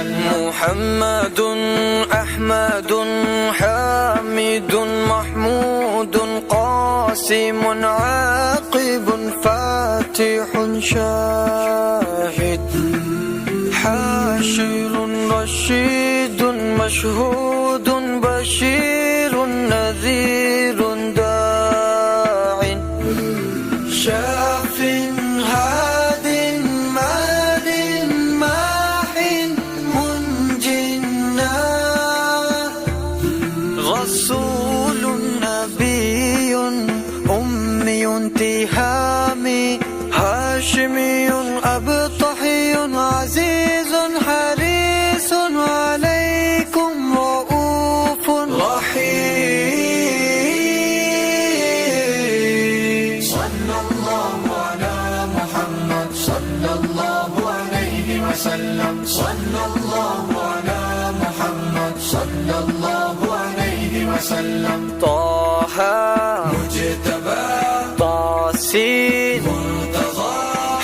محمد أحمد حامد محمود قاسم عاقب فاتح شاهد حاشر رشيد مشهود بشير نذير داع شاف هاد مال ماح منجنا رسول نبي أمي تهامي هاشمي أبطحي عزيز حريص عليكم رؤوف رحيم صلى الله على محمد صلى الله عليه وسلم صلى الله على محمد صلى الله عليه وسلم طه مجتبى طاسين مرتضى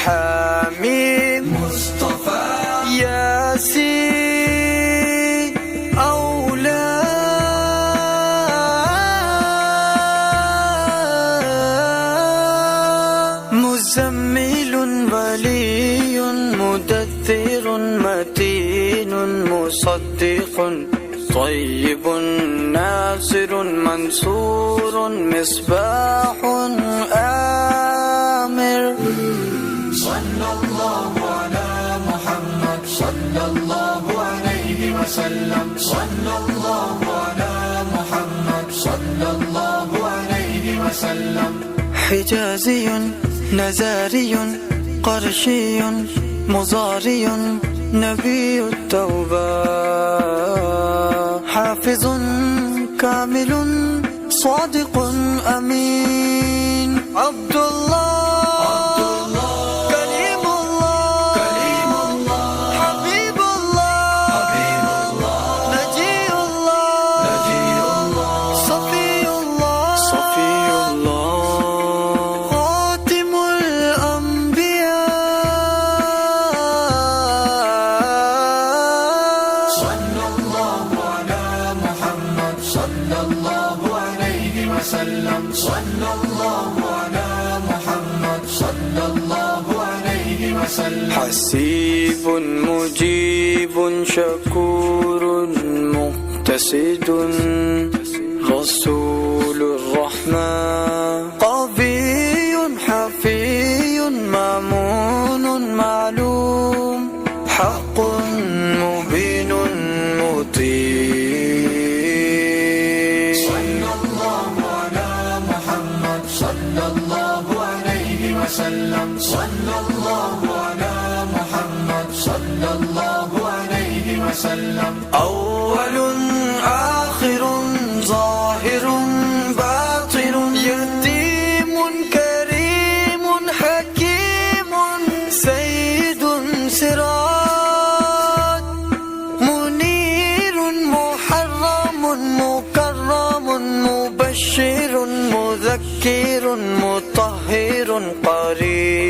حميم مصطفى ياسين أولى مزمل ولي مدثر متين مصدق طيب ناصر منصور مصباح آمر صلى الله على محمد صلى الله عليه وسلم صلى الله على محمد صلى الله عليه وسلم حجازي نزاري قرشي مضاري نبي التوبة حافظ كامل صادق أمين عبد الله كريم الله حبيب الله نجي الله صفي الله خاتم الأنبياء صلى الله على محمد صلى الله عليه وسلم صلى الله على محمد صلى الله عليه وسلم حسيب مجيب شكور مقتصد رسول الرحمن قوي حفي مامون معلوم حق مبين مطيع صلى الله على محمد صلى الله عليه وسلم صلى الله على محمد صلى الله عليه وسلم أول آخر ظاهر باطن يتيم كريم حكيم سيد سراج منير محرم مكرم مبشر مذكر مطهر قريب